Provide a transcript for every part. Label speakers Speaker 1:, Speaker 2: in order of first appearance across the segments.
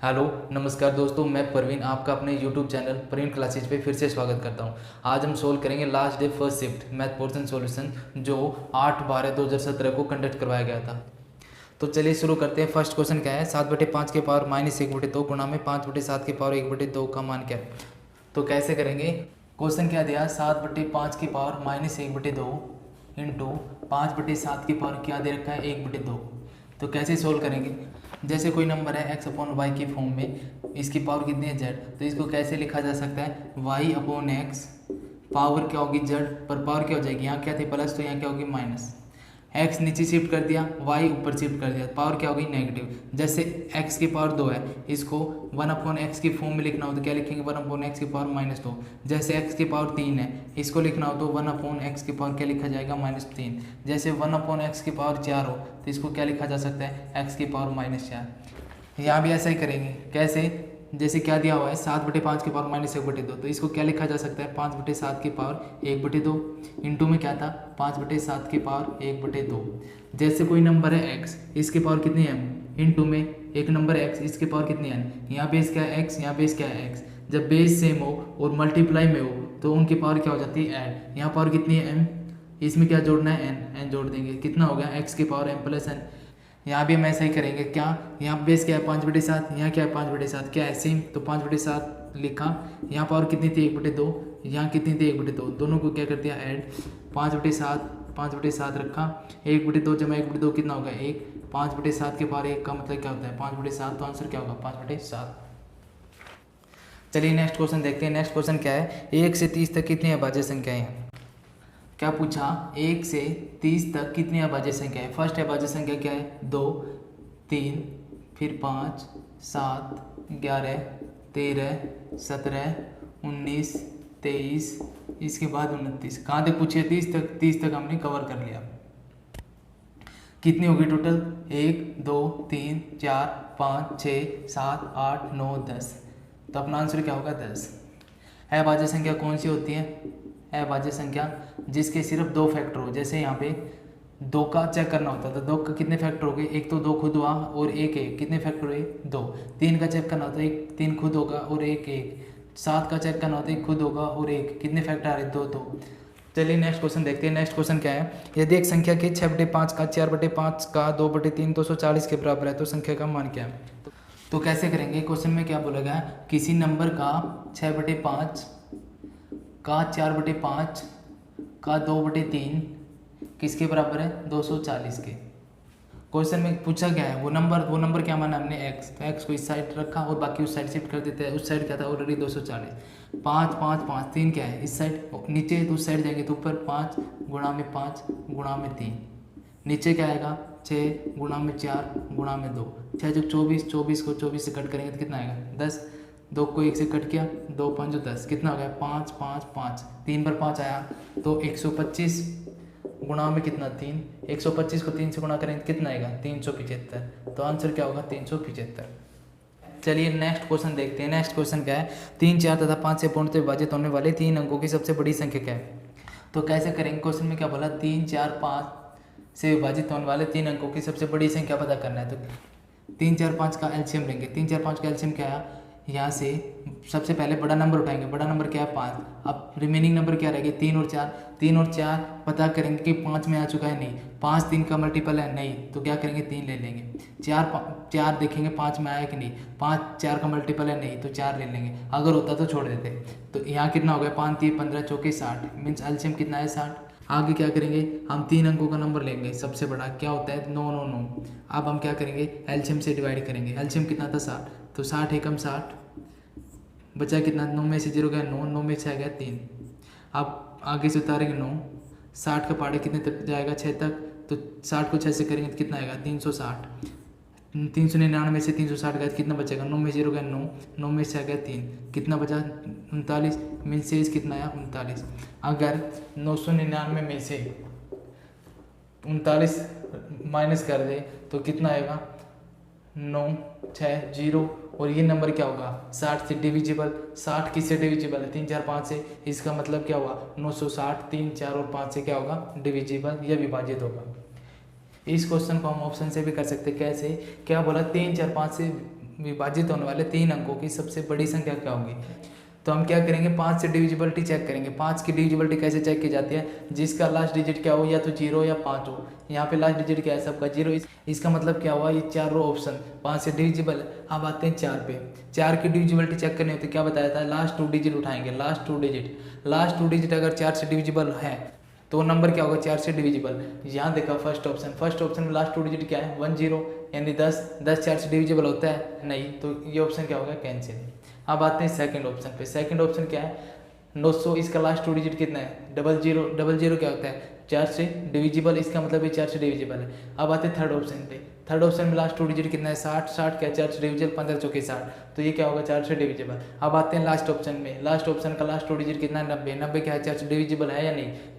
Speaker 1: Hello नमस्कार दोस्तों, मैं प्रवीण आपका अपने यूट्यूब चैनल प्रवीण क्लासेज पे फिर से स्वागत करता हूं। आज हम सोल्व करेंगे last day first shift math portion solution जो 8/12/2017 को कंडक्ट करवाया गया था। तो चलिए शुरू करते हैं। फर्स्ट क्वेश्चन क्या है, 7/5 के पावर -1/2 गुणा में 5/7 के पावर 1/2 का मान क्या है। तो कैसे करेंगे, क्वेश्चन क्या दिया, 7/5 की पावर -1/2 इंटू 5/7 की पावर क्या दे रखा है 1/2। तो कैसे सोल्व करेंगे, जैसे कोई नंबर है x/y की फॉर्म में, इसकी पावर कितनी है z, तो इसको कैसे लिखा जा सकता है y/x, पावर क्या होगी z, पर पावर क्या हो जाएगी, यहाँ क्या थी प्लस तो यहाँ क्या होगी माइनस। x नीचे शिफ्ट कर दिया, y ऊपर शिफ्ट कर दिया, पावर क्या होगी नेगेटिव। जैसे x की पावर 2 है, इसको 1/x की फॉर्म में लिखना हो तो क्या लिखेंगे 1/x की पावर -2। जैसे x की पावर 3 है, इसको लिखना हो तो 1/x की पावर क्या लिखा जाएगा -3। जैसे 1/x की पावर 4 हो तो इसको क्या लिखा जा सकता है x की पावर -4। यहाँ भी ऐसा ही करेंगे, कैसे, जैसे क्या दिया हुआ है 7/5 की पावर -1/2, तो इसको क्या लिखा जा सकता है 5/7 की पावर 1/2। इंटू में क्या था 5/7 की पावर 1/2। जैसे कोई नंबर है x, इसकी पावर कितनी है m, इंटू में एक नंबर x, इसकी पावर कितनी है n, यहाँ बेस क्या है x, यहाँ बेस क्या है x। जब बेस सेम हो और मल्टीप्लाई में हो तो उनकी पावर क्या हो जाती है ऐड। यहाँ पावर कितनी है m, इसमें क्या जोड़ना है n जोड़ देंगे, कितना हो गया x की पावर m + n। यहाँ भी हम ऐसा ही करेंगे, क्या यहाँ बेस क्या है 5/7, यहाँ क्या है 5/7, क्या है सेम, तो 5/7 लिखा। यहाँ पावर कितनी थी 1/2, यहाँ कितनी थी 1/2, दोनों को क्या कर दिया ऐड। 5/7 रखा, 1/2 जमा 1/2 कितना होगा 1, 5/7 के पावर 1 का मतलब क्या होता है 5/7, तो आंसर क्या होगा 5/7। चलिए नेक्स्ट क्वेश्चन देखते हैं। नेक्स्ट क्वेश्चन क्या है, 1 से 30 तक कितनी अभाज्य संख्याएं हैं। क्या पूछा, 1 से 30 तक कितनी अभाज्य संख्या है। फर्स्ट अभाज्य संख्या क्या है 2, 3, फिर 5, 7, 11, 13, 17, 19, 23, इसके बाद 29। कहाँ तक पूछिए 30 तक हमने कवर कर लिया। कितनी होगी टोटल 1, 2, 3, 4, 5, 6, 7, 8, 9, 10। तो अपना आंसर क्या होगा 10। अभाज्य संख्या कौन सी होती है, अभाज्य संख्या जिसके सिर्फ 2 फैक्टर हो। जैसे यहाँ पे 2 का चेक करना होता था, 2 का कितने फैक्टर हो गए, एक तो 2 खुद हुआ और एक कितने फैक्टर हुए 2। 3 का चेक करना होता है, 3 खुद होगा और एक 7 का चेक करना होता है, 1 खुद होगा और एक, कितने फैक्टर आ रहे 2। चलिए नेक्स्ट क्वेश्चन देखते हैं। नेक्स्ट क्वेश्चन क्या है, यदि एक संख्या के 6/5 का 4/5 का 2/3 240 के बराबर है तो संख्या का मान क्या है। तो कैसे करेंगे, क्वेश्चन में क्या बोला गया, किसी नंबर का 6/5 का 4/5 का 2/3 किसके बराबर है 240 के। क्वेश्चन में पूछा गया है वो नंबर क्या माना हमने x, तो x को इस साइड रखा और बाकी उस साइड शिफ्ट कर देते हैं। उस साइड क्या था ऑलरेडी 240, 5 5 5 3 क्या है इस साइड नीचे, तो उस साइड जाएंगे तो ऊपर 5 गुणा में 5 गुणा में 3, नीचे क्या आएगा 6 गुणा में 4 गुणा में 2, 6 जो 24 को 24 से कट करेंगे तो कितना आएगा 10, 2 को 1 से कट किया 2 5 10, कितना हो गया 5 5 5, 3 पर 5 आया तो 125 गुणा में कितना 3, 125 को 3 से गुणा करेंगे तो कितना आएगा 375। तो आंसर क्या होगा 375। चलिए नेक्स्ट क्वेश्चन देखते हैं। नेक्स्ट क्वेश्चन क्या है, 3 4 तथा 5 से पूर्णतः विभाजित होने वाले 3 अंकों की सबसे बड़ी संख्या क्या है। तो कैसे करेंगे, क्वेश्चन में क्या बोला 3 4 5 से विभाजित होने वाले 3 अंकों की सबसे बड़ी संख्या पता करना है। तो 3 4 5 का एलसीएम लेंगे, 3 4 5 का एलसीएम क्या है, यहाँ से सबसे पहले बड़ा नंबर उठाएंगे, बड़ा नंबर क्या है 5। अब रिमेनिंग नंबर क्या रहेगा 3 और 4, 3 और 4 पता करेंगे कि 5 में आ चुका है नहीं, 5 3 का मल्टीपल है नहीं, तो क्या करेंगे 3 ले लेंगे। 4 देखेंगे 5 में आया कि नहीं, 5 4 का मल्टीपल है नहीं तो 4 ले लेंगे, अगर होता तो छोड़ देते। तो यहाँ कितना हो गया 5 3 15 चौके 60, मीन्स एलसीएम कितना है 60। आगे क्या करेंगे, हम 3 अंकों का नंबर लेंगे, सबसे बड़ा क्या होता है 9 9 9। अब हम क्या करेंगे एलसीएम से डिवाइड करेंगे, एलसीएम कितना था 60, तो 60 एकम 60, बचा कितना 9 में से 0 गया 9, 9 में से आ गया 3। अब आगे से उतारेंगे 9, 60 का पहाड़े कितने तक जाएगा 6 तक, तो 60 को 6 से करेंगे तो कितना आएगा 360, 399 से 360 गया तो कितना बचेगा 9 में 0 गया 9, 9 में से आ गया 3, कितना बचा 39, मीन्स से कितना आया 39। अगर 999 में से 39 माइनस कर दे तो कितना आएगा 9 6 0, और ये नंबर क्या होगा 60 से डिविजिबल। 60 किससे डिविजिबल है 3 4 5 से, इसका मतलब क्या हुआ 960 3 4 और 5 से क्या होगा डिविजिबल या विभाजित होगा। इस क्वेश्चन को हम ऑप्शन से भी कर सकते हैं, कैसे, क्या बोला 3 4 5 से विभाजित होने वाले 3 अंकों की सबसे बड़ी संख्या क्या होगी। तो हम क्या करेंगे, 5 से डिविजिबिलिटी चेक करेंगे। 5 की डिविजिबिलिटी कैसे चेक की जाती है, जिसका लास्ट डिजिट क्या हो, या तो 0 या 5 हो। यहाँ पे लास्ट डिजिट क्या है, सबका 0। इसका मतलब क्या हुआ, ये चारों ऑप्शन 5 से डिविजिबल है। अब आते हैं 4 पे। 4 की डिविजिबिलिटी चेक करनी होती है, क्या बताया था, लास्ट 2 डिजिट उठाएंगे। लास्ट 2 डिजिट अगर 4 से डिविजिबल है तो नंबर क्या होगा, 4 से डिविजिबल। यहाँ देखा फर्स्ट ऑप्शन में लास्ट 2 डिजिट क्या है, 10, यानी 10 4 से डिविजिबल होता है नहीं, तो ये ऑप्शन क्या होगा, कैंसिल। अब आते हैं सेकंड ऑप्शन पे। सेकंड ऑप्शन क्या है, 900, इसका लास्ट 2 डिजिट कितना है, 00 क्या होता है, 4 से डिविजिबल, इसका मतलब ये 4 से डिविजिबल है। अब आते हैं थर्ड ऑप्शन पे। थर्ड ऑप्शन में लास्ट 2 डिजिट कितना है, 60 क्या, 4 से डिविजिबल, 15 चौके 60, तो ये क्या होगा, 4 से डिविजिबल। अब आते हैं लास्ट ऑप्शन में। लास्ट ऑप्शन का लास्ट 2 डिजिट कितना है, 90 क्या है, 4 से डिविजिबल है या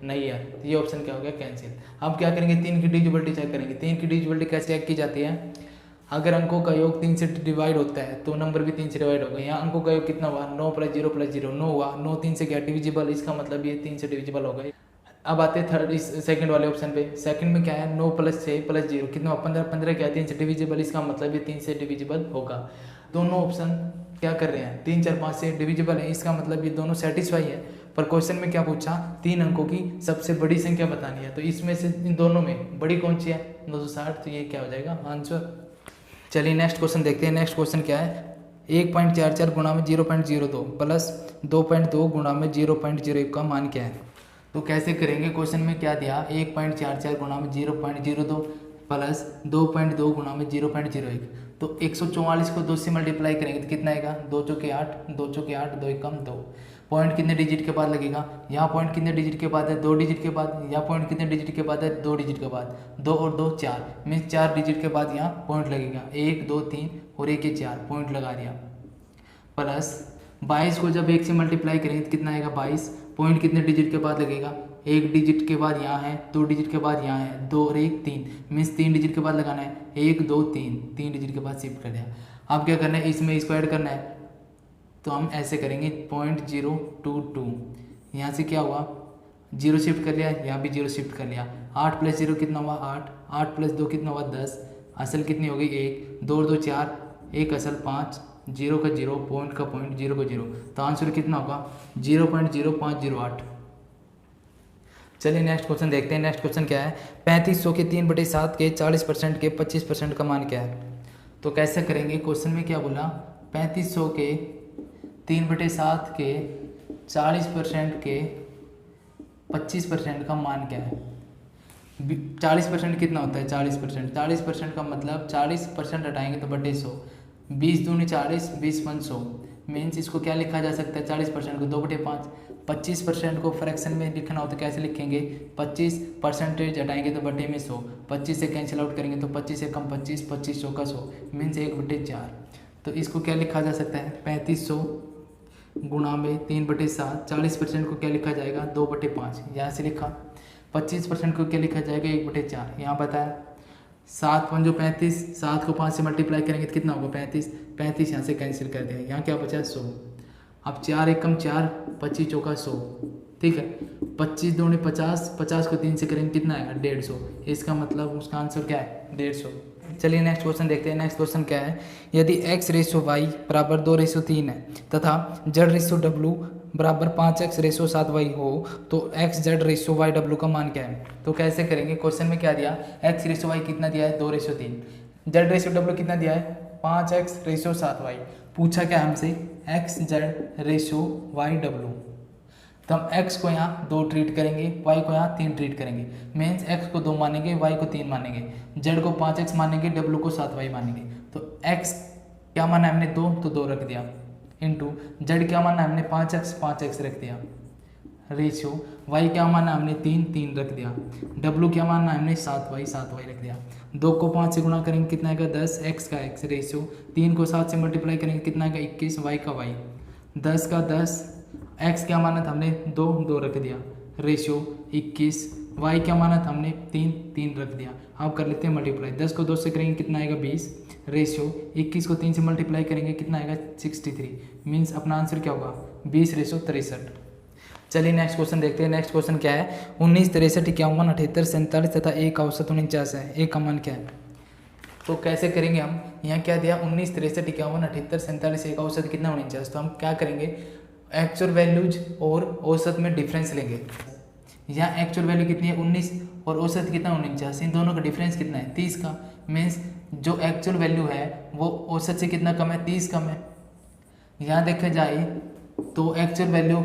Speaker 1: नहीं है, तो ये ऑप्शन क्या हो गया, कैंसिल। अब क्या करेंगे, 3 की डिविजिबिलिटी चेक करेंगे। 3 की डिविजिबिलिटी कैसे चेक की जाती है, अगर अंकों का योग 3 से डिवाइड होता है तो नंबर भी 3 से डिवाइड होगा। यहाँ अंकों का योग कितना हुआ, 9 + 0 + 0 9 हुआ। 9 3 से क्या डिविजिबल, इसका मतलब ये 3 से डिविजिबल होगा। अब आते हैं थर्ड इस सेकंड वाले ऑप्शन पे। सेकंड में क्या है, 9 + 6 + 0 कितना हुआ, 15 क्या 3 से डिविजिबल, इसका मतलब ये 3 से डिविजिबल होगा। दोनों ऑप्शन क्या कर रहे हैं, 3 4 5 से डिविजिबल है, इसका मतलब ये दोनों सेटिस्फाई है। पर क्वेश्चन में क्या पूछा, 3 अंकों की सबसे बड़ी संख्या बतानी है, तो इसमें से इन दोनों में बड़ी कौन सी है, 260, तो ये क्या हो जाएगा आंसर। चलिए नेक्स्ट क्वेश्चन देखते हैं। नेक्स्ट क्वेश्चन क्या है, 1.44 गुणा में 0.02 प्लस 2.2 गुणा में 0.01 का मान क्या है। तो कैसे करेंगे, क्वेश्चन में क्या दिया, 1.44 गुणा में 0.02 प्लस 2.2 गुणा में 0.01, तो 144 को 2 से मल्टीप्लाई करेंगे तो कितना आएगा, 2 चौके 8, 2 चौके 8, 2 एकम 2। पॉइंट कितने डिजिट के बाद लगेगा, यहाँ पॉइंट कितने डिजिट के बाद है, 2 डिजिट के बाद। यहाँ पॉइंट कितने डिजिट के बाद है, 2 डिजिट के बाद। 2 और 2 4, मीन्स 4 डिजिट के बाद यहाँ पॉइंट लगेगा। 1 2 3 और 1 के 4 पॉइंट लगा दिया। प्लस 22 को जब 1 से मल्टीप्लाई करेंगे तो कितना आएगा, 22। पॉइंट कितने डिजिट के बाद लगेगा, 1 डिजिट के बाद यहाँ है, 2 डिजिट के बाद यहाँ है, 2 और 1 3, मीन्स 3 डिजिट के बाद लगाना है। 1 2 3 डिजिट के बाद शिफ्ट कर दिया। अब क्या करना है, इसमें इसको ऐड करना है, तो हम ऐसे करेंगे 0.022। यहाँ से क्या हुआ, 0 शिफ्ट कर लिया, यहाँ भी 0 शिफ्ट कर लिया। 8 + 0 कितना हुआ, 8, 8 + 2 कितना हुआ, 10, असल कितनी होगी 1, 2 और 2 4, 1 असल 5, 0 का 0, पॉइंट का पॉइंट, 0 का 0, तो आंसर कितना होगा 0.0508। चलिए नेक्स्ट क्वेश्चन देखते हैं। नेक्स्ट क्वेश्चन क्या है, 3500 के 3/7 के 40% के 25% का मान क्या है। तो कैसे करेंगे, क्वेश्चन में क्या बोला, 3500 के 3/7 के 40% के 25% का मान क्या है। 40% कितना होता है, 40% का मतलब 40% हटाएंगे तो बटे 100, 20 दूनी 40, 20 × 100, मीन्स इसको क्या लिखा जा सकता है, 40% को 2/5। 25% को फ्रैक्शन में लिखना हो तो कैसे लिखेंगे, 25% हटाएंगे तो बटे में 100, 25 से कैंसिल आउट करेंगे तो 25 से कम 25, 25 100 का 100, मीन्स 1/4। तो इसको क्या लिखा जा सकता है, 3500 गुणा में 3/7, 40% को क्या लिखा जाएगा 2/5, यहाँ से लिखा। 25% को क्या लिखा जाएगा 1/4, यहाँ बताया। 7 × 5 = 35, 7 को 5 से मल्टीप्लाई करेंगे तो कितना होगा 35, 35 यहाँ से कैंसिल कर दिया, यहाँ क्या बचा 100। अब 4 एकम 4, 25 चौका 100, ठीक है। 25 दूनी 50, 50 को 3 से करेंगे कितना आएगा 150, इसका मतलब उसका आंसर क्या है 150। चलिए नेक्स्ट क्वेश्चन देखते हैं। नेक्स्ट क्वेश्चन क्या है, यदि x/y = 2/3 है तथा z/w = 5x/7y हो तो xz/yw का मान क्या है। तो कैसे करेंगे, क्वेश्चन में क्या दिया, x/y कितना दिया है 2/3, z/w कितना दिया है 5x/7y, पूछा क्या हमसे xz/yw, तो हम x को यहाँ 2 ट्रीट करेंगे, y को यहाँ 3 ट्रीट करेंगे, मीन्स x को 2 मानेंगे, y को 3 मानेंगे, z को 5x मानेंगे, w को 7y मानेंगे। तो x क्या माना हमने 2, तो 2 रख दिया, इंटू z क्या माना हमने 5x रख दिया, रेशियो y क्या माना हमने 3 रख दिया, w क्या माना हमने 7y रख दिया। 2 को 5 से गुणा करेंगे कितना आएगा 10, x का x रेशियो, 3 को 7 से मल्टीप्लाई करेंगे कितना आएगा 21, y का y, 10 का 10, x क्या माना था हमने 2 रख दिया, रेशियो 21, y क्या माना था हमने 3 रख दिया। अब कर लेते हैं मल्टीप्लाई, 10 को 2 से करेंगे कितना आएगा 20, रेशियो 21 को 3 से मल्टीप्लाई करेंगे कितना आएगा 63, मीन्स अपना आंसर क्या होगा 20/63। चलिए नेक्स्ट क्वेश्चन देखते हैं। नेक्स्ट क्वेश्चन क्या है, 19 63 51 78 47 तथा 1 का औसत 49 है, 1 का मान क्या है। तो कैसे करेंगे हम, यहाँ क्या दिया 19, 63, 51, 78, 47, एक औसत कितना 49, तो हम क्या करेंगे एक्चुअल वैल्यूज और औसत में डिफरेंस लेंगे। यहाँ एक्चुअल वैल्यू कितनी है 19 और औसत कितना 49, इन दोनों का डिफरेंस कितना है 30 का। मीन्स जो एक्चुअल वैल्यू है वो औसत से कितना कम है 30 कम है। यहाँ देखा जाए तो एक्चुअल वैल्यू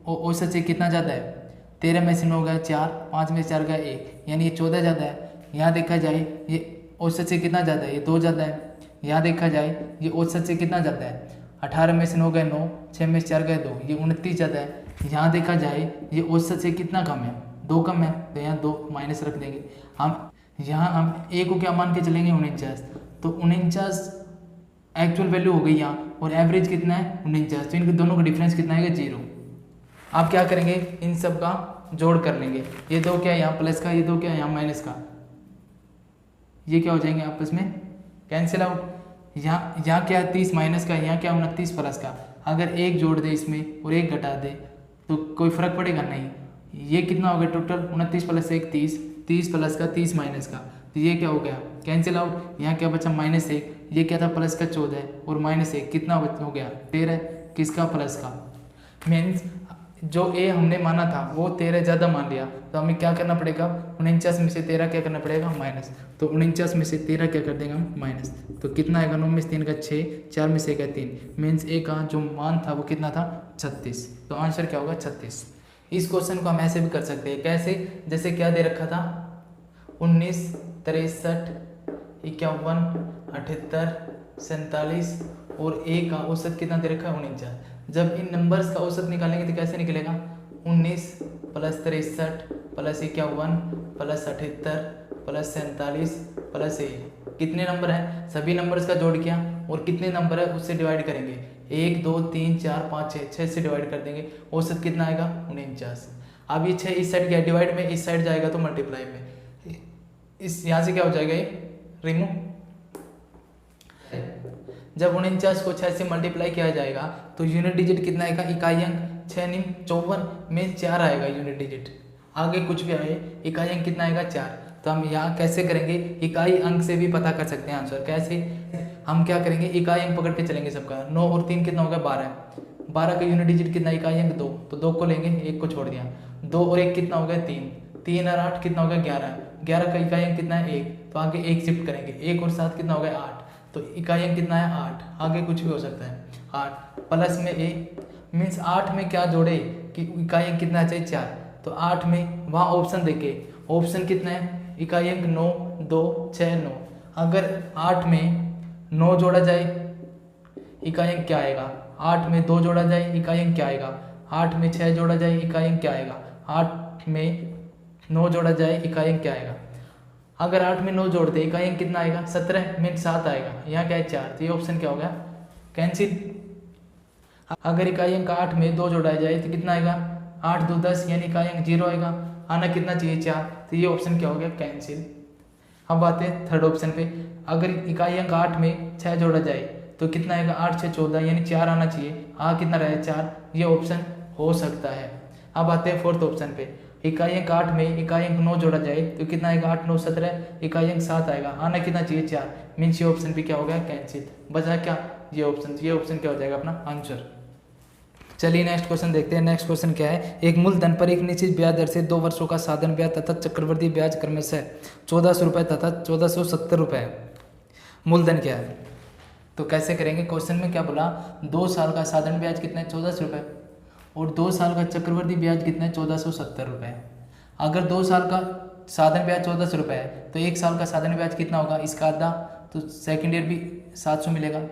Speaker 1: औसत से कितना ज़्यादा है, 13 में से 9 गया 4, 5 में से 4 गया 1, यानी ये 14 ज़्यादा है। यहाँ देखा जाए ये औसत से कितना ज़्यादा है, ये 2 ज़्यादा है। यहाँ देखा जाए ये औसत से कितना ज़्यादा है, 18 में से 9 गए 9, 6 में से 4 गए 2, ये 29 ज़्यादा है। यहाँ देखा जाए ये औसत से कितना कम है, 2 कम है, तो यहाँ 2 माइनस रख देंगे हम। यहाँ हम ए को क्या मान के चलेंगे 49, तो 49 एक्चुअल वैल्यू हो गई यहाँ, और एवरेज कितना है 49, तो इनके दोनों का डिफरेंस कितना आएगा 0। आप क्या करेंगे इन सब का जोड़ कर लेंगे, ये 2 क्या है यहाँ प्लस का, ये 2 क्या है यहाँ माइनस का, ये क्या हो जाएंगे आपस में कैंसिल आउट। यहाँ क्या है 30 माइनस का, यहाँ क्या 29 प्लस का। अगर एक जोड़ दे इसमें और एक घटा दे तो कोई फर्क पड़ेगा नहीं। ये कितना हो गया टोटल 29 प्लस 1 30, 30 प्लस का 30 माइनस का, तो ये क्या हो गया कैंसिल आउट। यहाँ क्या बचा -1, ये क्या था प्लस का 14 और -1 कितना हो गया 13, किसका प्लस का। मीन्स जो ए हमने माना था वो 13 ज़्यादा मान लिया, तो हमें क्या करना पड़ेगा 49 में से 13 क्या करना पड़ेगा माइनस, तो 49 में से 13 क्या कर देंगे हम माइनस, तो कितना आएगा 9 में से 3 का 6, 4 में से 1 का 3, मीन्स ए का जो मान था वो कितना था 36, तो आंसर क्या होगा 36। इस क्वेश्चन को हम ऐसे भी कर सकते हैं, कैसे, जैसे क्या दे रखा था 19, 63, 51, 78, 47 और ए का औसत कितना दे रखा है 49। जब इन नंबर्स का औसत निकालेंगे तो कैसे निकलेगा 19 plus 63 plus 51 plus 78 plus 47 plus A, कितने नंबर हैं सभी नंबर्स का जोड़ किया, और कितने नंबर है उससे डिवाइड करेंगे 1 2 3 4 5 6 से डिवाइड कर देंगे, औसत कितना आएगा 49। अब ये 6 इस साइड गया डिवाइड में, इस साइड जाएगा तो मल्टीप्लाई में, इस यहाँ से क्या हो जाएगा ये रिमूव। जब 49 को 6 से मल्टीप्लाई किया जाएगा तो यूनिट डिजिट कितना आएगा, इकाई अंक 6 9 54 में 4 आएगा यूनिट डिजिट, आगे कुछ भी आए इकाई अंक कितना आएगा 4। तो हम यहाँ कैसे करेंगे, इकाई अंक से भी पता कर सकते हैं आंसर। कैसे, हम क्या करेंगे इकाई अंक पकड़ के चलेंगे सबका, 9 और 3 कितना होगा 12, 12 का यूनिट डिजिट कितना इकाई अंक 2, तो 2 को लेंगे 1 को छोड़ दिया, 2 और 1 कितना हो गया 3, 3 और 8 कितना हो गया 11, 11 का इकाई अंक कितना है 1, तो आगे 1 शिफ्ट करेंगे, 1 और 7 कितना हो गया 8, तो इकाई अंक कितना है 8, आगे कुछ भी हो सकता है 8 प्लस में ए, मीन्स 8 में क्या जोड़े कि इकाई अंक कितना चाहिए 4, तो 8 में वहाँ ऑप्शन देखे, ऑप्शन कितना है इकाई अंक 9 2 6 9, अगर 8 में 9 जोड़ा जाए इकाई अंक क्या आएगा, 8 में 2 जोड़ा जाए इकाई अंक क्या आएगा, 8 में 6 जोड़ा जाए इकाई अंक क्या आएगा, 8 में 9 जोड़ा जाए इकाई अंक क्या आएगा। अगर 8 में 9 जोड़ते इकाई अंक कितना आएगा 17 में 7 आएगा, यहाँ क्या है 4, तो ये ऑप्शन क्या हो गया कैंसिल। अगर इकाई अंक 8 में 2 जोड़ा जाए तो कितना आएगा 8 2 10, यानी इकाई अंक 0 आएगा, आना कितना चाहिए 4, तो ये ऑप्शन क्या हो गया कैंसिल। अब आते हैं थर्ड ऑप्शन पे, अगर इकाई अंक 8 में 6 जोड़ा जाए तो कितना आएगा 8 6 14, यानी 4 आना चाहिए, कितना रहे 4, ये ऑप्शन हो सकता है। अब आते हैं फोर्थ ऑप्शन पे, इकाई अंक 8 में इकाई अंक 9 जोड़ा जाए तो कितना आएगा 8 9 17, इकाई अंक 7 आएगा, आना कितना चाहिए 4, मीन्स ये ऑप्शन भी क्या हो गया कैंसिल। बचा क्या ये ऑप्शन क्या हो जाएगा अपना आंसर। चलिए नेक्स्ट क्वेश्चन देखते हैं। नेक्स्ट क्वेश्चन क्या है, एक मूलधन पर एक निश्चित ब्याज दर से 2 वर्षों का साधन ब्याज तथा चक्रवृद्धि ब्याज क्रमशः 1400 रुपये तथा 1470 रुपये, मूलधन क्या है। तो कैसे करेंगे, क्वेश्चन में क्या बोला 2 साल का साधन ब्याज कितना है 1400 रुपये और 2 साल का चक्रवृद्धि ब्याज कितना है 1470 रुपये। अगर 2 साल का साधन ब्याज 1400 रुपये है तो 1 साल का साधन ब्याज कितना होगा इसका आधा, तो सेकेंड ईयर भी 700 मिलेगा।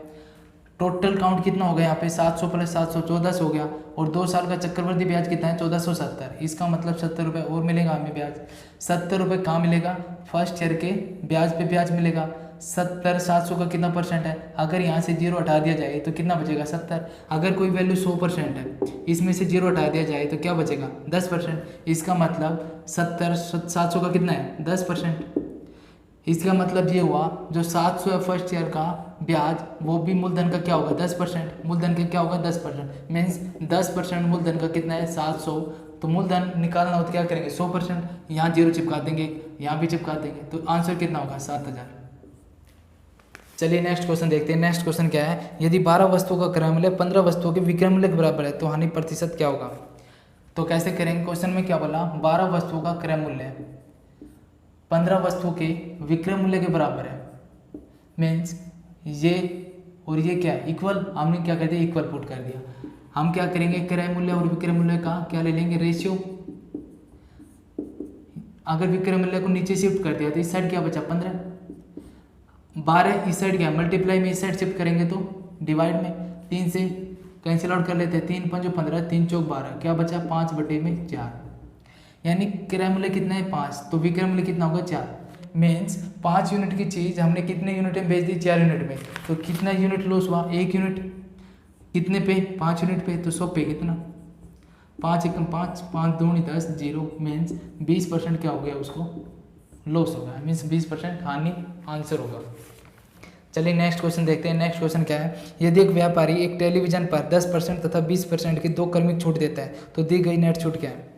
Speaker 1: टोटल काउंट कितना हो गया यहाँ पे 700 प्लस 700 1400 हो गया, और 2 साल का चक्रवृद्धि ब्याज कितना है 1470, इसका मतलब 70 रुपये और मिलेगा हमें ब्याज। 70 रुपये कहाँ मिलेगा, फर्स्ट ईयर के ब्याज पे ब्याज मिलेगा। 70 700 का कितना परसेंट है, अगर यहाँ से 0 हटा दिया जाए तो कितना बचेगा 70। अगर कोई वैल्यू 100% है, इसमें से 0 हटा दिया जाए तो क्या बचेगा 10%, इसका मतलब 70 700 का कितना है 10%। इसका मतलब ये हुआ जो 700 है फर्स्ट ईयर का ब्याज, वो भी मूलधन का क्या होगा 10%, मूलधन का क्या होगा 10%, मीन्स 10% मूलधन का कितना है 700। तो मूलधन निकालना हो तो क्या करेंगे 100%, यहाँ 0 चिपका देंगे, यहाँ भी चिपका देंगे, तो आंसर कितना होगा 7000। चलिए नेक्स्ट क्वेश्चन देखते हैं। नेक्स्ट क्वेश्चन क्या है, यदि 12 वस्तुओं का क्रय मूल्य 15 वस्तुओं के विक्रय मूल्य के बराबर है तो हानि प्रतिशत क्या होगा। तो कैसे करेंगे, क्वेश्चन में क्या बोला, 12 वस्तुओं का क्रय मूल्य 15 वस्तुओं के विक्रय मूल्य के बराबर है, मीन्स ये और ये क्या इक्वल, हमने क्या कर दिया इक्वल पुट कर दिया। हम क्या करेंगे, क्रय मूल्य और विक्रय मूल्य का क्या ले लेंगे रेशियो। अगर विक्रय मूल्य को नीचे शिफ्ट कर दिया तो इस साइड क्या बचा 15, 12 इस साइड क्या मल्टीप्लाई में इस साइड शिफ्ट करेंगे तो डिवाइड में 3 से कैंसिल आउट कर लेते हैं, 3 5 15, 3 चौक 12, क्या बचा 5/4, यानी क्रय मूल्य कितना है 5, तो विक्रय मूल्य कितना होगा 4। मीन्स 5 यूनिट की चीज़ हमने कितने यूनिट में बेच दी 4 यूनिट में, तो कितना यूनिट लॉस हुआ 1 यूनिट, कितने पे 5 यूनिट पे, तो 100 पे कितना 5 एकम 5, 5 दूनी 10, 0, मीन्स 20% क्या हो गया उसको लॉस होगा, मीन्स 20% हानि आंसर होगा। चलिए नेक्स्ट क्वेश्चन देखते हैं। नेक्स्ट क्वेश्चन क्या है, यदि एक व्यापारी एक टेलीविजन पर 10% तथा 20% की 2 क्रमिक छूट देता है तो दी गई नेट छूट क्या है।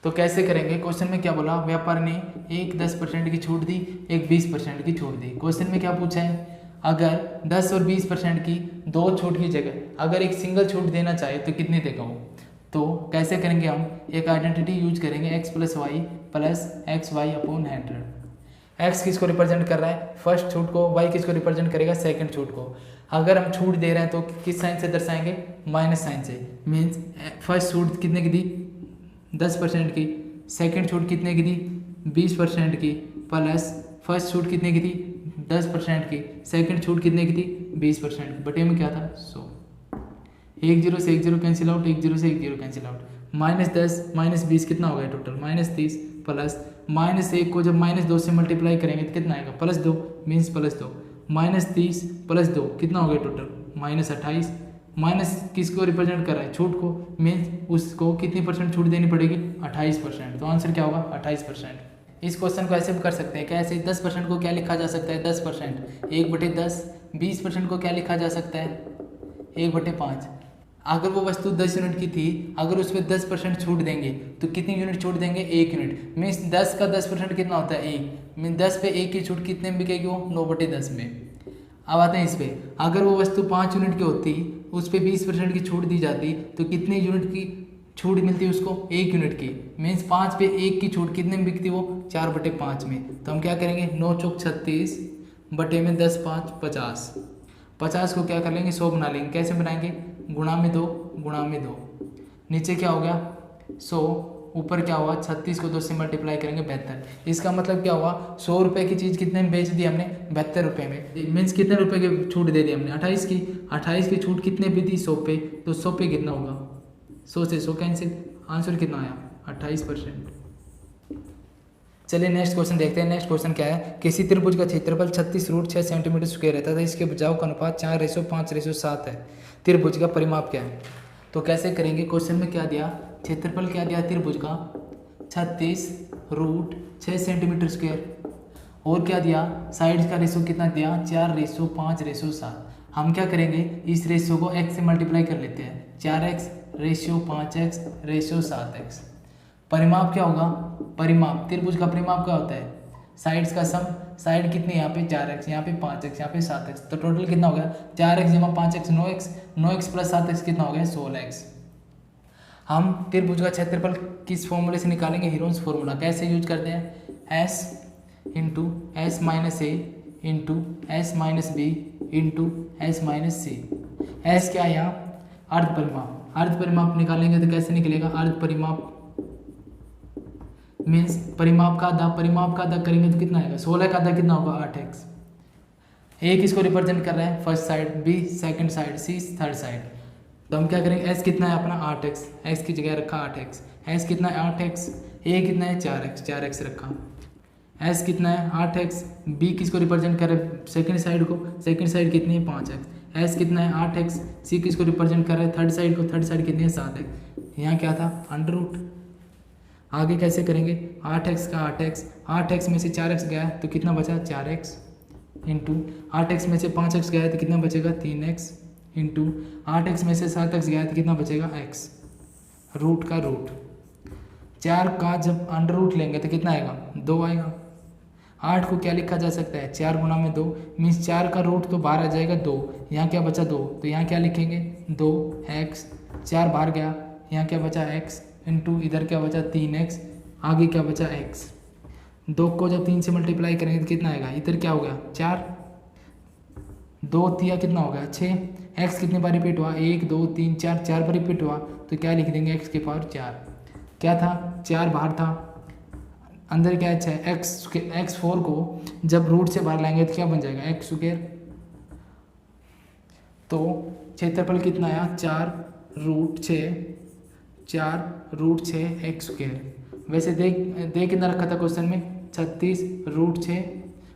Speaker 1: तो कैसे करेंगे, क्वेश्चन में क्या बोला, व्यापारी ने एक 10% की छूट दी, एक 20% की छूट दी। क्वेश्चन में क्या पूछा है, अगर 10 और 20% की 2 छूट की जगह अगर एक सिंगल छूट देना चाहे तो कितनी देगा वो। तो कैसे करेंगे, हम एक आइडेंटिटी यूज करेंगे x + y + xy/100। x किसको रिप्रेजेंट कर रहा है फर्स्ट छूट को, y किसको रिप्रेजेंट करेगा सेकंड छूट को। अगर हम छूट दे रहे हैं तो किस साइन से दर्शाएंगे, माइनस साइन से। मीन्स फर्स्ट छूट कितने की दी 10% की, सेकंड छूट कितने की दी 20% की, प्लस फर्स्ट छूट कितने की थी 10% की, सेकंड छूट कितने की थी 20% की, बटे में क्या था 100। 1 0 से 1 0 कैंसिल आउट, 1 0 से 1 0 कैंसिल आउट, -10 -20 कितना हो गया टोटल -30, प्लस -1 को जब -2 से मल्टीप्लाई करेंगे तो कितना आएगा +2, मीन्स +2, -30 + 2 कितना हो गया टोटल -28। माइनस किसको रिप्रेजेंट कर रहा है छूट को, मीन्स उसको कितनी परसेंट छूट देनी पड़ेगी 28%। तो आंसर क्या होगा 28%। इस क्वेश्चन को ऐसे भी कर सकते हैं, कैसे 10% को क्या लिखा जा सकता है 10%, 1/10। 20% को क्या लिखा जा सकता है 1/5। अगर वो वस्तु 10 यूनिट की थी, अगर उस पर 10% छूट देंगे तो कितनी यूनिट छूट देंगे 1 यूनिट, मीन्स 10 का 10% कितना होता है 1, मीन 10 पे 1 की छूट कितने में बिकेगी वो 9/10 में। अब आते हैं इस पे, अगर वो वस्तु 5 यूनिट की होती उस पर 20% की छूट दी जाती तो कितने यूनिट की छूट मिलती उसको 1 यूनिट की, मीन्स 5 पे 1 की छूट कितने में बिकती वो 4/5 में। तो हम क्या करेंगे 9 चौक 36 बटे में 10 5 50, 50 को क्या कर लेंगे 100 बना लेंगे। कैसे बनाएंगे गुणा में 2 गुणा में 2, नीचे क्या हो गया 100, ऊपर क्या हुआ 36 को 2 से मल्टीप्लाई करेंगे 72। इसका मतलब क्या हुआ 100 रुपये की चीज़ कितने में बेच दी हमने 72 रुपये में, मीन्स कितने रुपए की छूट दे दी हमने 28 की। 28 की छूट कितने पे दी 100 पे, तो 100 पे कितना होगा 100 से 100 कैंसिल, आंसर कितना आया 28%। चलिए नेक्स्ट क्वेश्चन देखते हैं। नेक्स्ट क्वेश्चन क्या है, किसी त्रिभुज का क्षेत्रफल 36√6 सेंटीमीटर स्क्वायर है तथा इसके भुजाओं का अनुपात 4:5:7 है, त्रिभुज का परिमाप क्या है। तो कैसे करेंगे, क्वेश्चन में क्या दिया क्षेत्रफल क्या दिया त्रिभुज का 36√6 सेंटीमीटर स्क्वायर, और क्या दिया साइड्स का रेशो कितना दिया 4:5:7। हम क्या करेंगे इस रेशो को x से मल्टीप्लाई कर लेते हैं, 4x/5x/7x। परिमाप क्या होगा, परिमाप त्रिभुज का परिमाप क्या होता है साइड्स का सम, साइड कितनी यहाँ पे 4x, यहाँ पे 5x, यहाँ पे 7x, तो टोटल कितना हो गया 4x + 5x 9x, 9x + 7x कितना हो गया 16x। हम त्रिभुज का क्षेत्रफल किस फॉर्मूले से निकालेंगे, हीरोन्स फॉर्मूला। कैसे यूज करते हैं s × s - a × s - b × s - c। s क्या है यहाँ अर्ध परिमाप, अर्ध परिमाप निकालेंगे तो कैसे निकलेगा अर्ध परिमाप, मीन्स परिमाप का आधा, परिमाप का आधा करेंगे तो कितना आएगा 16 का आधा कितना होगा 8x। a किसको रिप्रेजेंट कर रहा है first side, b second side, c third side. तो हम क्या करेंगे s कितना है अपना 8x, x की जगह रखा 8x, s कितना है 8x, a कितना है 4x, 4x रखा, s कितना है 8x, b किसको रिप्रेजेंट कर रहा है सेकंड साइड को, सेकंड साइड कितनी है 5x, s कितना है 8x, c किसको रिप्रेजेंट कर रहा है थर्ड साइड को, थर्ड साइड कितनी है 7x। यहाँ क्या था अंडर रूट। आगे कैसे करेंगे 8x का 8x, 8x में से 4x गया तो कितना बचा 4x इंटू 8x में से 5x गया तो कितना बचेगा 3x इंटू 8x में से 7x गया तो कितना बचेगा x, रूट का रूट। 4 का जब अंडर रूट लेंगे तो कितना आएगा 2 आएगा। 8 को क्या लिखा जा सकता है, 4 गुना में 2, मीन्स 4 का रूट तो बाहर आ जाएगा 2, यहाँ क्या बचा 2, तो यहाँ क्या लिखेंगे 2x, 4 बाहर गया, यहाँ क्या बचा x इंटू इधर क्या बचा 3x, आगे क्या बचा x। 2 को जब 3 से मल्टीप्लाई करेंगे तो कितना आएगा, इधर क्या हो गया 4, 2 तिया कितना हो गया 6, x कितने बार रिपीट हुआ 1 2 3 4, 4 बार रिपीट हुआ, तो क्या लिख देंगे x की पावर 4, क्या था 4 बाहर था, अंदर क्या है x4 को जब रूट से बाहर लाएंगे तो क्या बन जाएगा x स्क्वायर। तो क्षेत्रफल कितना आया 4√6 x स्क्वायर। वैसे दे कितना रखा था क्वेश्चन में 36√6,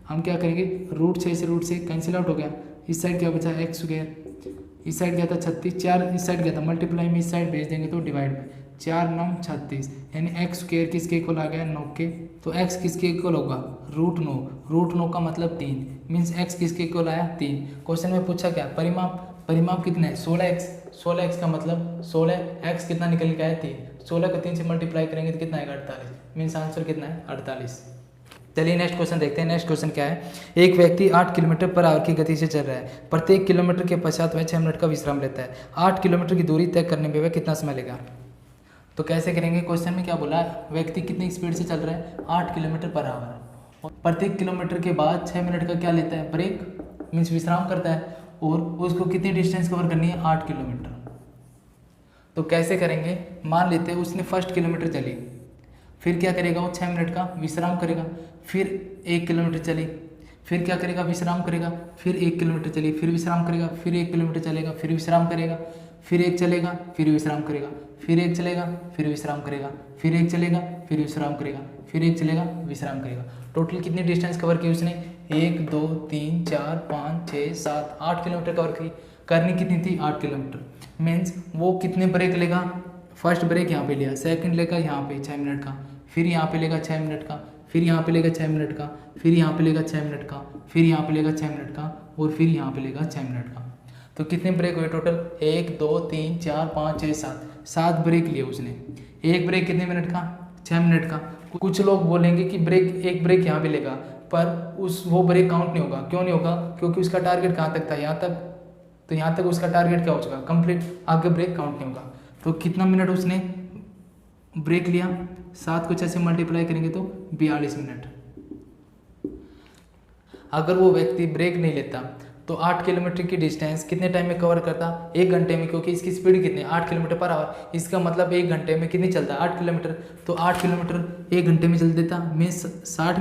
Speaker 1: हम क्या करेंगे √6 से √6 कैंसिल आउट हो गया, इस साइड क्या बचा x स्क्वायर, इस साइड क्या था 36, 4 इस साइड क्या था मल्टीप्लाई में इस साइड भेज देंगे तो डिवाइड में, 4 9 36, यानी x स्क्वायर किसके इक्वल आ गया 9 के। तो x किसके इक्वल होगा √9 का मतलब 3, मीन्स x किसके इक्वल आया 3। क्वेश्चन में पूछा क्या परिमाप कितने हैं 16x का मतलब 16x कितना निकल के आया 3, 16 को 3 से मल्टीप्लाई करेंगे तो कितना आएगा 48, मीन्स आंसर कितना है 48। चलिए नेक्स्ट क्वेश्चन देखते हैं। नेक्स्ट क्वेश्चन क्या है, एक व्यक्ति 8 किलोमीटर पर आवर की गति से चल रहा है, प्रत्येक किलोमीटर के पश्चात वह 6 मिनट का विश्राम लेता है, 8 किलोमीटर की दूरी तय करने में वह कितना समय लेगा। तो कैसे करेंगे, क्वेश्चन में क्या बोला व्यक्ति कितनी स्पीड से चल रहा है 8 किलोमीटर पर आवर, प्रत्येक किलोमीटर के बाद 6 मिनट का क्या लेता है ब्रेक, मीन्स विश्राम करता है, और उसको कितनी डिस्टेंस कवर करनी है 8 किलोमीटर। तो कैसे करेंगे, मान लेते हैं उसने फर्स्ट किलोमीटर चली, फिर क्या करेगा वो 6 मिनट का विश्राम करेगा, फिर 1 किलोमीटर चली, फिर क्या करेगा विश्राम करेगा, फिर 1 किलोमीटर चली, फिर विश्राम करेगा, फिर 1 किलोमीटर चलेगा, फिर विश्राम करेगा, फिर 1 चलेगा, फिर विश्राम करेगा, फिर 1 चलेगा, फिर विश्राम करेगा, फिर 1 चलेगा, फिर विश्राम करेगा, फिर 1 चलेगा, विश्राम करेगा। टोटल कितनी डिस्टेंस कवर की उसने 1 2 3 4 5 6 7 8 किलोमीटर कवर की, करनी कितनी थी 8 किलोमीटर, मीन्स वो कितने ब्रेक लेगा, फर्स्ट ब्रेक यहाँ पे लिया, सेकंड लेगा यहाँ पे 6 मिनट का, फिर यहाँ पे लेगा 6 मिनट का, फिर यहाँ पे लेगा 6 मिनट का, फिर यहाँ पे लेगा 6 मिनट का, फिर यहाँ पे लेगा 6 मिनट का, और फिर यहाँ पे लेगा 6 मिनट का। तो कितने ब्रेक हुए टोटल 1 2 3 4 5 6 7 ब्रेक लिए उसने। एक ब्रेक कितने मिनट का 6 मिनट का। कुछ लोग बोलेंगे कि एक ब्रेक यहाँ पे लेगा, पर वो ब्रेक काउंट नहीं होगा। क्यों नहीं होगा, क्योंकि उसका टारगेट कहाँ तक था, यहाँ तक, तो यहाँ तक उसका टारगेट क्या हो चुका कंप्लीट, आगे ब्रेक काउंट नहीं होगा। तो कितना मिनट उसने ब्रेक लिया, 7 को 6 से मल्टीप्लाई करेंगे तो 42 मिनट। अगर वो व्यक्ति ब्रेक नहीं लेता तो 8 किलोमीटर की डिस्टेंस कितने टाइम में कवर करता, 1 घंटे में, क्योंकि इसकी स्पीड कितनी 8 किलोमीटर पर आवर, इसका मतलब 1 घंटे में कितनी चलता है 8 किलोमीटर, तो 8 किलोमीटर 1 घंटे में चल देता, मीन्स 60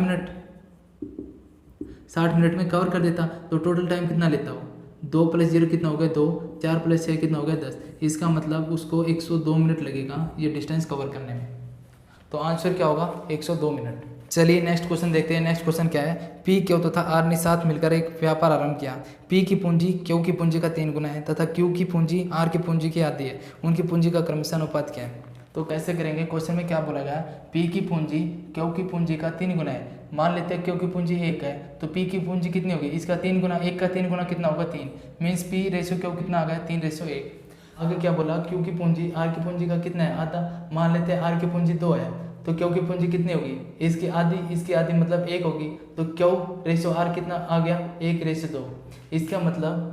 Speaker 1: मिनट में कवर कर देता। तो टोटल टाइम कितना लेता हो, 2 + 0 कितना हो गया 2, 4 + 6 कितना हो गया 10, इसका मतलब उसको 102 मिनट लगेगा ये डिस्टेंस कवर करने में। तो आंसर क्या होगा 102 मिनट। चलिए नेक्स्ट क्वेश्चन देखते हैं। नेक्स्ट क्वेश्चन क्या है, पी क्यू तथा आर ने साथ मिलकर एक व्यापार आरंभ किया। पी की पूंजी क्यू की पूंजी का 3 गुना है तथा क्यू की पूंजी आर की पूंजी की आधी है, उनकी पूंजी का क्रमशः अनुपात क्या है। तो कैसे करेंगे, क्वेश्चन में क्या बोला गया, पी की पूंजी क्यू की पूंजी का 3 गुना है। मान लेते हैं क्यू की पूंजी 1 है तो पी की पूंजी कितनी होगी, इसका 3 गुना, 1 का 3 गुना कितना होगा 3, मीन्स पी रेशियो क्यू कितना आ गया 3:1। आगे क्या बोला, क्यू की पूंजी आर की पूंजी का कितना है आधा, मान लेते हैं आर की पूंजी 2 है तो क्यू की पूंजी कितनी होगी, इसकी आधी मतलब 1 होगी, तो क्यू रेशियो आर कितना आ गया 1:2। इसका मतलब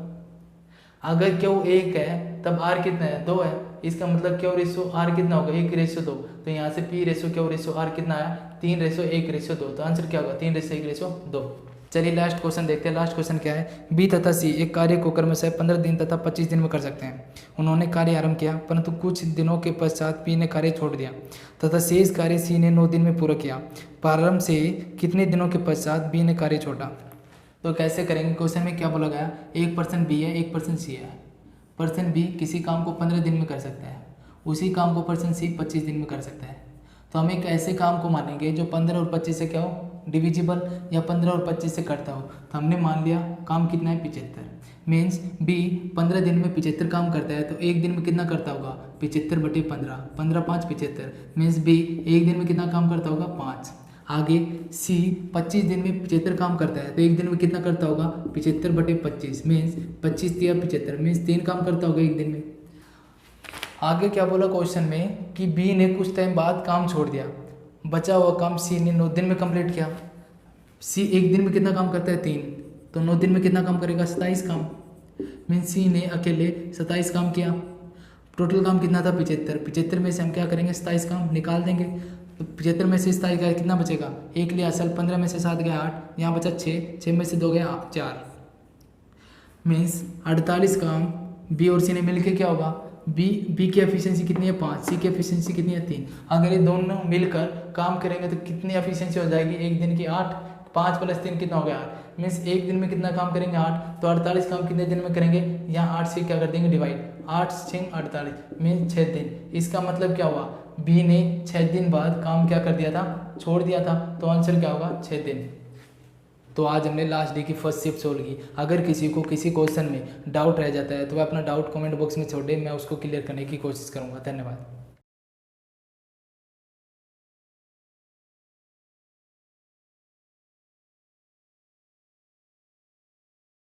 Speaker 1: अगर क्यू 1 है तब आर कितना है 2 है, इसका मतलब क्यू रेशियो आर कितना होगा 1:2। तो यहाँ से P ratio Q ratio R कितना आया 3:1:2। तो आंसर क्या होगा 3:1:2। चलिए लास्ट क्वेश्चन देखते हैं। लास्ट क्वेश्चन क्या है, बी तथा सी एक कार्य को क्रमशः 15 दिन तथा 25 दिन में कर सकते हैं। उन्होंने कार्य आरंभ किया परंतु कुछ दिनों के पश्चात पी ने कार्य छोड़ दिया तथा शेष कार्य सी ने 9 दिन में पूरा किया। प्रारंभ से कितने दिनों के पश्चात बी ने कार्य छोड़ा। तो कैसे करेंगे, क्वेश्चन में क्या बोला गया, एक पर्सन बी है, एक पर्सन सी है। पर्सन बी किसी काम को 15 दिन में कर सकता है, उसी काम को पर्सन सी 25 दिन में कर सकता है। तो हम एक ऐसे काम को मानेंगे जो 15 और 25 से क्या हो डिविजिबल, या 15 और 25 से करता हो। तो हमने मान लिया काम कितना है 75, मीन्स बी 15 दिन में 75 काम करता है तो एक दिन में कितना करता होगा 75/15, 15 5 75, मीन्स बी एक दिन में कितना काम करता होगा 5। आगे सी 25 दिन में 75 काम करता है तो एक दिन में कितना करता होगा 75/25, मीन्स 25 × 75, मीन्स 3 काम करता होगा एक दिन में। आगे क्या बोला क्वेश्चन में कि बी ने कुछ टाइम बाद काम छोड़ दिया, बचा हुआ काम सी ने 9 दिन में कंप्लीट किया। सी एक दिन में कितना काम करता है 3, तो 9 दिन में कितना काम करेगा 27 काम। मीन सी ने अकेले 27 काम किया। टोटल काम कितना था 75 में से हम क्या करेंगे 27 काम निकाल देंगे। तो 75 में से 27 गया कितना बचेगा, एक लिया असल, 15 में से 7 गया 8, यहाँ बचा 6 में से 2 गया 4। मीन्स 48 काम बी और सी ने मिलके क्या होगा, बी की एफिशिएंसी कितनी है 5, सी की एफिशिएंसी कितनी है 3। अगर ये दोनों मिलकर काम करेंगे तो कितनी एफिशिएंसी हो जाएगी, एक दिन की 8, 5 + 3 कितना हो गया 8। मीन्स एक दिन में कितना काम करेंगे 8, तो 48 काम कितने दिन में करेंगे, यहाँ 8 से क्या कर देंगे डिवाइड, 8 × 48 मीन्स 6 दिन। इसका मतलब क्या हुआ, बी ने 6 दिन बाद काम क्या कर दिया था, छोड़ दिया था, तो आंसर क्या होगा 6 दिन। तो आज हमने लास्ट डे की फर्स्ट शिफ्ट सोल्व की। अगर किसी को किसी क्वेश्चन में डाउट रह जाता है तो वह अपना डाउट कमेंट बॉक्स में छोड़े, मैं उसको क्लियर करने की कोशिश करूँगा। धन्यवाद।